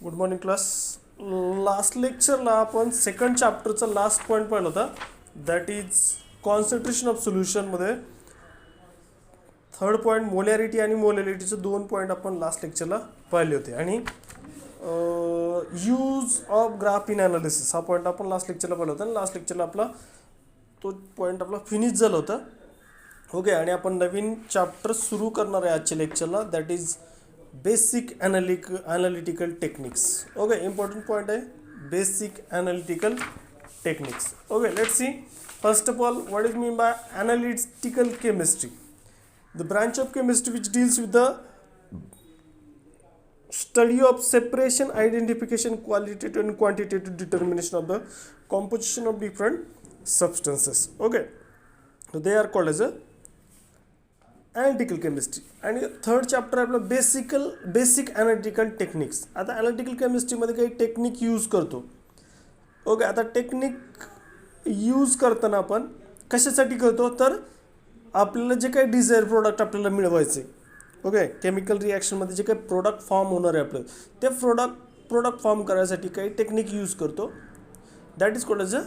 Good morning class. Last लेक्चरला आपण second चॅप्टरचा लास्ट पॉईंट पाहिला होता, दॅट इज कॉन्सन्ट्रेशन ऑफ सोल्युशनमध्ये थर्ड पॉईंट मोलॅरिटी आणि मोलॅरिटीचे दोन पॉईंट आपण लास्ट लेक्चरला पाहिले होते. आणि use of graph in analysis हा पॉईंट आपण लास्ट लेक्चरला पाहिला होता आणि लास्ट लेक्चरला आपला तो पॉईंट आपला फिनिश झाला होता. ओके, आणि आपण नवीन चॅप्टर सुरू करणार आहे आजच्या लेक्चरला, that is basic analytical techniques. Okay, important point आहे basic analytical techniques. Okay, let's see. First of all, what is mean by analytical chemistry? The branch of chemistry which deals with the study of separation, identification, qualitative and quantitative determination of the composition of different substances. Okay, so they are called as a analytical chemistry. आणि third chapter आपलं basic analytical techniques. आता analytical केमिस्ट्रीमध्ये काही technique use करतो. Okay, आता technique use करताना आपण कशासाठी करतो, तर आपल्याला जे काही डिझायर प्रोडक्ट आपल्याला मिळवायचे, ओके, केमिकल रिॲक्शनमध्ये जे काही प्रोडक्ट फॉर्म होणार आहे आपलं, ते प्रोडक्ट फॉर्म करायसाठी काही टेक्निक यूज करतो. That is called as a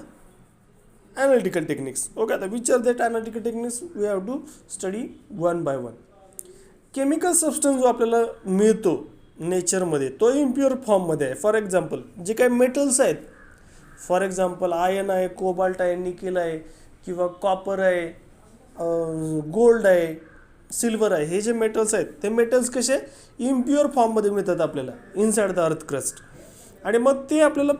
analytical techniques. Okay, आता which are that analytical techniques we have to study one by one. Chemical substance जो आपल्याला मिळतो नेचरमध्ये, तो इम्प्युअर फॉर्ममध्ये आहे. फॉर एक्झाम्पल, जे काही मेटल्स आहेत, फॉर एक्झाम्पल आयर्न आहे, कोबाल्ट आहे, निकेल आहे, किंवा कॉपर आहे, गोल्ड आहे, सिल्वर आहे, हे जे मेटल्स आहेत ते मेटल्स कसे इम्प्युअर फॉर्ममध्ये मिळतात आपल्याला इनसाइड द अर्थ क्रस्ट. आणि मग ते आपल्याला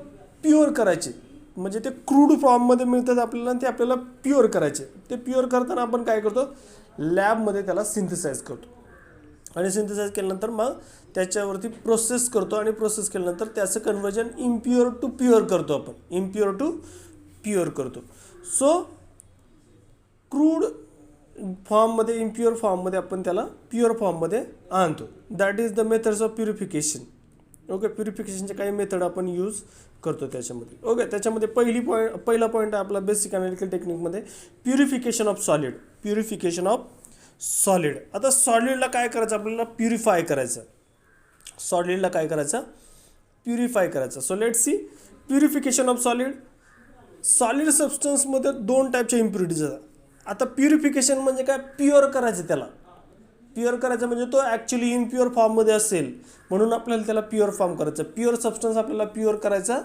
प्युअर करायचे, म्हणजे ते क्रूड फॉर्ममध्ये मिळतात आपल्याला आणि ते आपल्याला प्युअर करायचे. ते प्युअर करताना आपण काय करतो, लॅबमध्ये त्याला सिंथेसाइज करतो. आणि सिंथेसाइज केल्यानंतर मग त्याच्यावरती प्रोसेस करतो आणि प्रोसेस केल्यानंतर त्याचं कन्व्हर्जन इम्प्युअर टू प्युअर करतो आपण, इम्प्युअर टू प्युअर करतो. सो क्रूड फॉर्ममध्ये, इम्प्युअर फॉर्ममध्ये आपण त्याला प्युअर फॉर्ममध्ये आणतो. That is the methods of purification. Okay, प्युरिफिकेशनचे काही मेथड आपण यूज करतो त्याच्यामध्ये. ओके, त्याच्यामध्ये पहिला पॉईंट आहे आपला बेसिक ॲनालिटिकल टेक्निकमध्ये purification of solid. Purification of solid. आता सॉलिडला काय करायचं, आपल्याला प्युरिफाय करायचं. सॉलिडला काय करायचं, प्युरिफाय करायचं. So let's see purification of solid. Solid सबस्टन्समध्ये दोन टाईपच्या इम्प्युरिटीज आहेत. आता प्युरिफिकेशन म्हणजे काय, प्युअर करायचं. त्याला प्युअर करायचं म्हणजे तो ॲक्च्युली इम्प्युअर फॉर्ममध्ये असेल म्हणून आपल्याला त्याला प्युअर फॉर्म करायचं. प्युअर सबस्टन्स आपल्याला प्युअर करायचा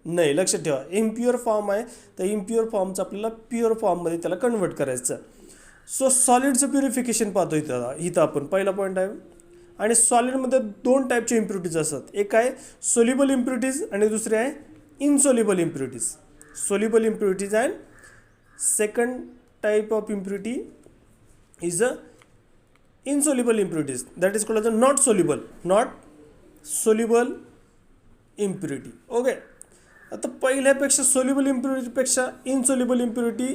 नाही, लक्षात ठेवा. इम्प्युअर फॉर्म आहे तर इम्प्युअर फॉर्मचं आपल्याला प्युअर फॉर्ममध्ये त्याला कन्वर्ट करायचं. सो सॉलिडचं प्युरिफिकेशन पाहतो इथं आपण, पहिला पॉईंट आहे. आणि सॉलिडमध्ये दोन टाईपचे इम्प्युरिटीज असतात. एक आहे सोल्युबल इम्प्युरिटीज आणि दुसरे आहे insoluble impurities. Soluble impurities and second type of impurity is a insoluble impurities, that is called as a not soluble impurity. Okay, आता पहिल्यापेक्षा सोल्युबल इम्प्युरिटीपेक्षा इनसोल्युबल इम्प्युरिटी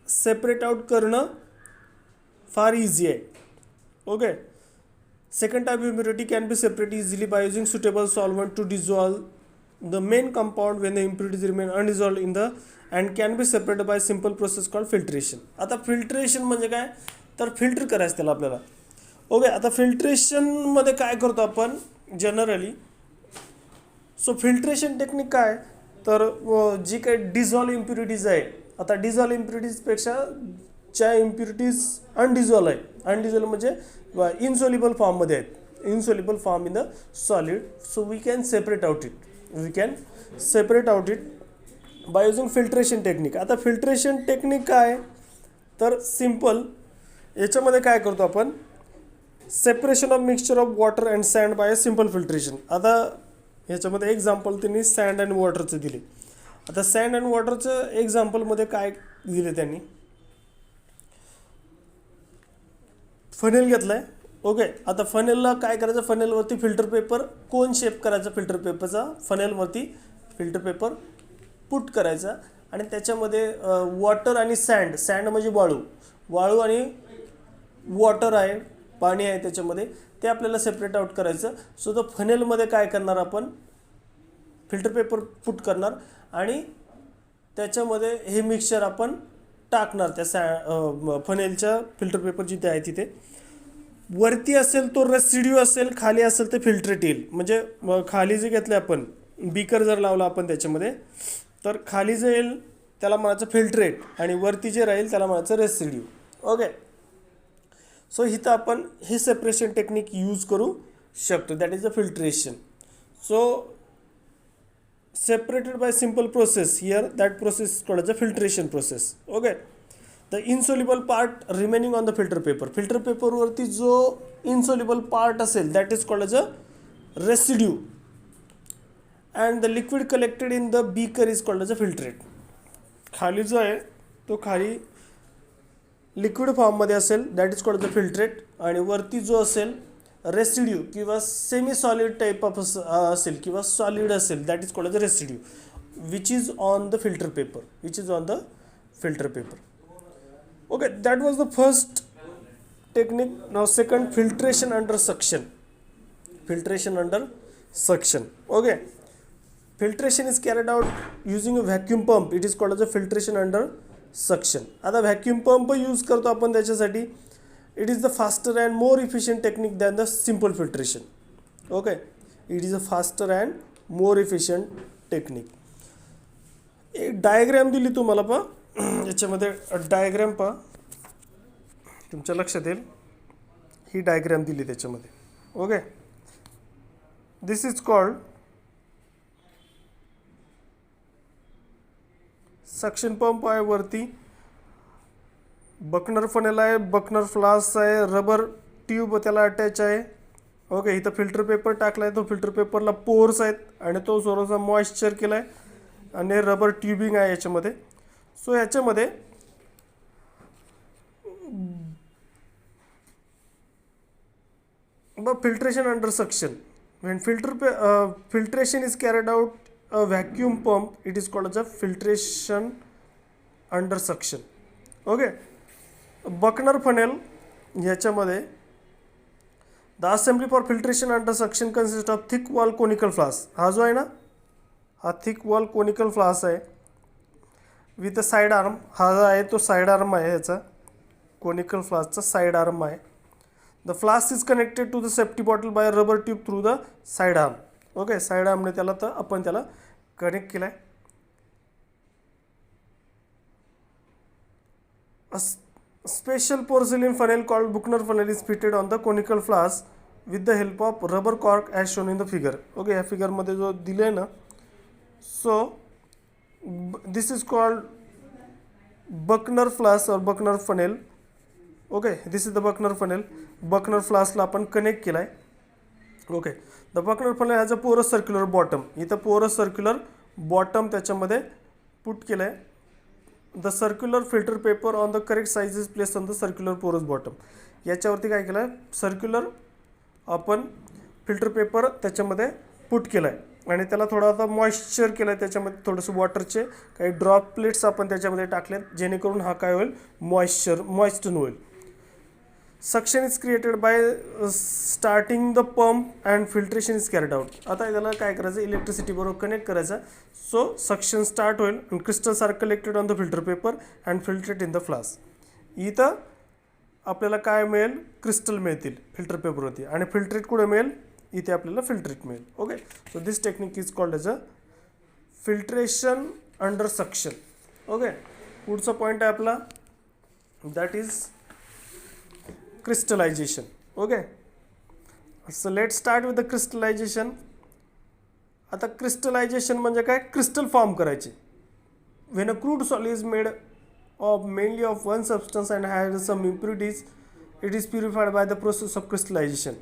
सेपरेट आउट करणं फार इझी आहे. Okay, second type impurity can be separate easily by using suitable solvent to dissolve the main compound when the impurities remain undissolved in the and can be separated by simple process called filtration. आता filtration म्हणजे काय, तर filter करायचं त्याला आपल्याला. Okay, आता फिल्ट्रेशनमध्ये काय करतो आपण जनरली. सो फिल्ट्रेशन टेक्निक काय, तर जी काही डिझॉल्व इम्प्युरिटीज आहे, आता डिझॉल्व इम्प्युरिटीजपेक्षा ज्या इम्प्युरिटीज अनडिझॉल्व आहे, अनडिझॉल्व म्हणजे इनसोल्युबल फॉर्ममध्ये आहेत, insoluble form in the solid, so we can separate out it. We can separate out it by using filtration technique. आता फिल्ट्रेशन टेक्निक काय, तर सिम्पल. याच्यामध्ये काय करतो आपण, separation of mixture of water and sand by simple filtration. आता ह्याच्यामध्ये example त्यांनी सँड अँड वॉटरचं दिले. आता सँड अँड वॉटरचं एक्झाम्पलमध्ये काय दिले त्यांनी, फनेल घेतला आहे. ओके, आता फनेलला काय करायचं, फनेलवरती फिल्टर पेपर कोन शेप करायचा, फिल्टर पेपरचा फनेलवरती फिल्टर पेपर पुट करायचा आणि त्याच्यामध्ये वॉटर आणि सँड म्हणजे वाळू आणि वॉटर आहे, पाणी आहे त्याच्यामध्ये, ते आपल्याला सेपरेट आउट करायचं. सो तो फनेलमध्ये काय करणार, आपण फिल्टर पेपर पुट करणार आणि त्याच्यामध्ये हे मिक्सचर आपण टाकणार त्या फनेलच्या फिल्टर पेपर जिथे आहे तिथे. वरती असेल तो रेसिड्यू असेल, खाली असेल तर फिल्ट्रेट येईल. म्हणजे खाली जे घेतलं आपण बीकर जर लावला आपण त्याच्यामध्ये, तर खाली जे येईल त्याला म्हणायचं फिल्ट्रेट आणि वरती जे राहील त्याला म्हणायचं रेसिड्यू. ओके. सो इथं आपण हे सेपरेशन टेक्निक यूज करू शकतो, that is the filtration. So separated by simple process, here that process is called as a filtration process. Okay. The insoluble part remaining on the filter paper, filter paper वरती जो insoluble part असेल that is called as a residue, and the liquid collected in the beaker is called as a filtrate. खाली जो आहे तो खाली liquid फॉर्ममध्ये असेल that is called the filtrate, आणि वरती जो असेल रेसिड्यू किंवा सेमी सॉलिड टाईप ऑफ असेल किंवा सॉलिड असेल that is called the residue which is on the filter paper, which is on the filter paper. Okay, that was the first technique. Now second, filtration under suction. Filtration under suction. Okay, filtration is carried out using a vacuum pump. It is called as a filtration under suction. आता vacuum pump use करतो आपण त्याच्यासाठी. It is the faster and more efficient technique than the simple filtration. Okay, it is a faster and more efficient technique. एक diagram दिली तुम्हाला पहा, याच्यामध्ये diagram पहा तुमच्या लक्षात येईल. ही डायग्राम दिली त्याच्यामध्ये. Okay, this is called suction pump आहे, वरती बकनर फनेल आहे, बकनर फ्लास्क आहे, रबर ट्यूब त्याला अटॅच आहे. ओके, इथं फिल्टर पेपर टाकला आहे, तो फिल्टर पेपरला पोर्स आहेत आणि तो थोडासा मॉइश्चर केला आहे आणि रबर ट्यूबिंग आहे याच्यामध्ये. सो याच्यामध्ये filtration under suction. When filtration is carried out a vacuum pump, it is called as a filtration under suction. Okay, Buchner funnel याच्यामध्ये the assembly for filtration under suction consists of thick wall conical flask. हा जो आहे ना, हा thick wall conical flask आहे with side arm. हा जो आहे तो साइड आर्म आहे, याचा कोनिकल फ्लास्कचा साइड आर्म आहे. The flask is connected to the safety bottle by a rubber tube through the side arm. Okay, side आर्मने त्याला तर आपण त्याला कनेक्ट केला आहे. A special porcelain funnel called Buchner funnel is fitted on the conical flask with the help of rubber cork as shown in the figure. Okay, या फिगरमध्ये जो दिले आहे ना, so this is called Buchner flask or Buchner funnel. Okay, this is the Buchner funnel. Buchner फ्लास्कला आपण connect केला आहे. Okay, the Buchner funnel has a porous circular bottom. इथं पोरस सर्क्युलर बॉटम त्याच्यामध्ये पुट केलं आहे. The circular filter paper on the correct size is place on the circular पोरस बॉटम. याच्यावरती काय केलं आहे, सर्क्युलर आपण फिल्टर पेपर त्याच्यामध्ये पुट केला आहे आणि त्याला थोडा आता मॉइश्चर केलं आहे. त्याच्यामध्ये थोडंसं वॉटरचे काही ड्रॉपलेट्स आपण त्याच्यामध्ये टाकलेत जेणेकरून हा काय होईल, मॉइस्चर होईल. Suction is created by starting the pump and filtration is carried out. आता त्याला काय करायचं, इलेक्ट्रिसिटी बरोबर कनेक्ट करायचं. सो सक्शन स्टार्ट होईल and crystals are collected on the filter paper and filtrate in the flask. इथं आपल्याला काय मिळेल, क्रिस्टल मिळतील फिल्टर पेपरवरती आणि फिल्ट्रेट कुठे मिळेल, इथे आपल्याला फिल्ट्रेट मिळेल. Okay, so this technique is called as a filtration under suction. Okay, पुढचा पॉईंट आहे आपला, that is crystallization. Okay, so let's start with the crystallization. आता crystallization म्हणजे काय, क्रिस्टल फॉर्म करायचे. when a crude solid is made of mainly of one substance and has some impurities, it is purified by the process of crystallization.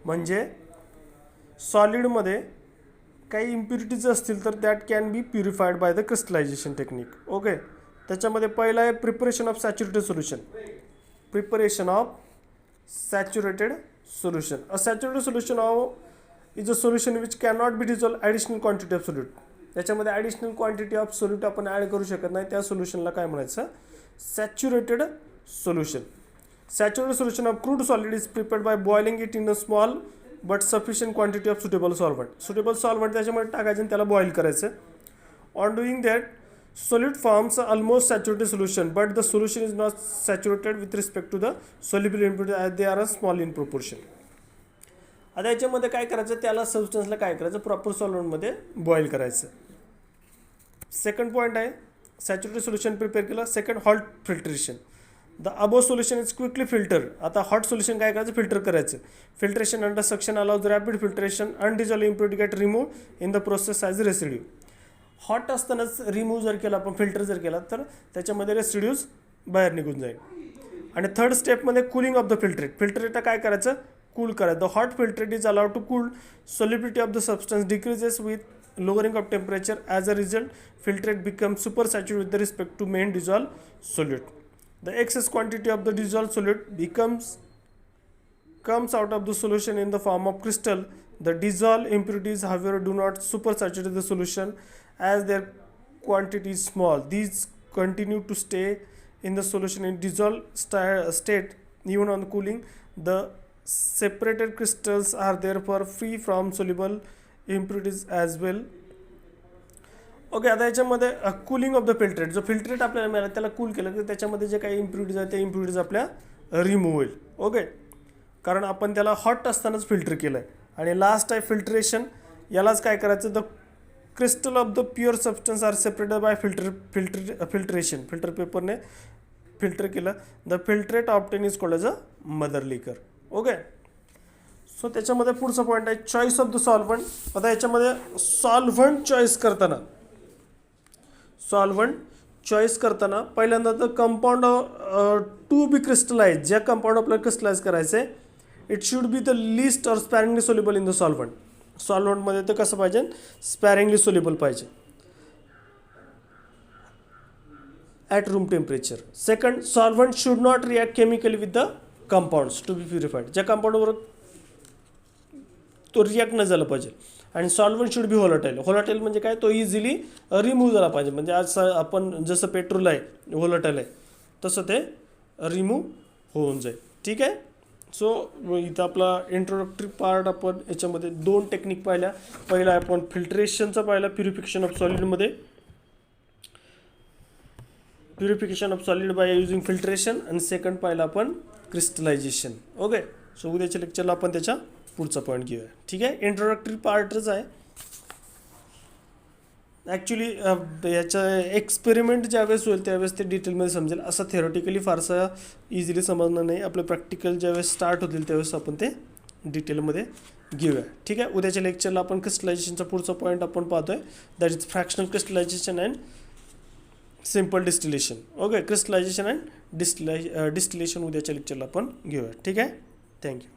म्हणजे सॉलिडमध्ये काही impurities असतील तर that can be purified by the crystallization technique. Okay, त्याच्यामध्ये पहिला आहे preparation of saturated solution. Preparation of saturated solution. A saturated solution is a solution which cannot be dissolved additional quantity of solute. याच्यामध्ये additional quantity of solute आपण add करू शकत नाही, त्या सोल्युशनला काय म्हणायचं, saturated solution. Saturated solution of crude solid is prepared by boiling it in a small but sufficient quantity of suitable solvent. Suitable solvent त्याच्यामध्ये टाकायचं आणि त्याला बॉईल करायचं. On doing that solid forms almost saturated solution, but the solution is not saturated with respect to the soluble impurity as they are small in proportion. आता याच्यामध्ये काय करायचं, त्याला सबस्टन्सला काय करायचं, प्रॉपर सॉल्व्हंटमध्ये बॉईल करायचं. सेकंड पॉईंट आहे सॅच्युरेटेड सोल्युशन प्रिपेअर केलं. Second hot filtration. The above solution is quickly filter. आता हॉट सोल्युशन काय करायचं, फिल्टर करायचं. Filtration under suction allows rapid filtration, undissolved impurity get remove in the process as residue. Hot असतानाच remove जर केला आपण, filter जर केला तर त्याच्यामध्ये रेसिड्यूज बाहेर निघून जाईल. आणि थर्ड स्टेपमध्ये कूलिंग ऑफ द फिल्ट्रेट. फिल्ट्रेटला काय करायचं, कूल करायचं. The hot filtrate is allowed to cool. Solubility of the substance decreases with lowering of temperature. As a result, filtrate becomes super saturated with respect to main dissolved solute. The excess quantity of the dissolved solute comes out of the solution in the form of crystal. The dissolved impurities, however, do not super saturate the solution as their quantity is small. These continue to stay in the solution in dissolved state even on cooling. The separated crystals are therefore free from soluble impurities as well. Okay, आता याच्यामध्ये cooling of the filtrate. जो filtrate आपल्याला मिळाला त्याला cool केलं तर त्याच्यामध्ये जे काही इम्प्युरिटीज आहेत त्या इम्प्युरिटीज आपल्या रिमूव्ह होईल. ओके, कारण आपण त्याला हॉट असतानाच फिल्टर केलं आहे. आणि लास्ट आहे फिल्ट्रेशन. यालाच काय करायचं, the crystal of the pure substance are separated by filtration. Filter पेपरने फिल्टर केलं. The filtrate obtained is called as a mother liquor. Okay, so त्याच्यामध्ये पुढचा पॉईंट आहे चॉईस ऑफ द सॉल्व्हंट. आता याच्यामध्ये सॉल्व्हंट चॉईस करताना पहिल्यांदा तर कंपाऊंड टू बी क्रिस्टलाइज. ज्या कंपाऊंड आपल्याला क्रिस्टलाइज करायचं आहे, it should be the least or sparingly soluble in the solvent. सॉल्व्हंटमध्ये तर कसं पाहिजे, स्पॅरिंगली सोल्युबल पाहिजे at room temperature. Second, solvent should not react chemically with the compounds to be purified. ज्या कंपाऊंडवर तो रिॲक्ट नाही झाला पाहिजे. आणि solvent should be volatile. Volatile म्हणजे काय, तो इझिली रिमूव्ह झाला पाहिजे. म्हणजे आज आपण जसं पेट्रोल आहे व्होलाटाईल आहे तसं ते रिमूव्ह होऊन जाईल. ठीक आहे. सो इथं आपला इंट्रोडक्टरी पार्ट आपण याच्यामध्ये 2 टेक्निक पाहिल्या. पहिला आपण फिल्ट्रेशनचा पाहिला, प्युरिफिकेशन ऑफ सॉलिडमध्ये, purification of solid by using filtration. आणि सेकंड पाहिला आपण क्रिस्टलायझेशन. ओके, सो उद्याच्या लेक्चरला आपण त्याच्या पुढचा पॉईंट घेऊया. ठीक आहे, इंट्रोडक्टरी पार्टच आहे. ॲक्च्युली याच्या एक्सपेरिमेंट ज्यावेळेस होईल त्यावेळेस ते डिटेलमध्ये समजेल. असं थेरोटिकली फारसा इझिली समजणार नाही. आपलं प्रॅक्टिकल ज्यावेळेस स्टार्ट होतील त्यावेळेस आपण ते डिटेलमध्ये घेऊया. ठीक आहे, उद्याच्या लेक्चरला आपण क्रिस्टलायझेशनचा पुढचा पॉईंट आपण पाहतोय, that is fractional crystallization and simple distillation. Okay, crystallization and distillation उद्याच्या लेक्चरला आपण घेऊया. ठीक आहे, थँक्यू.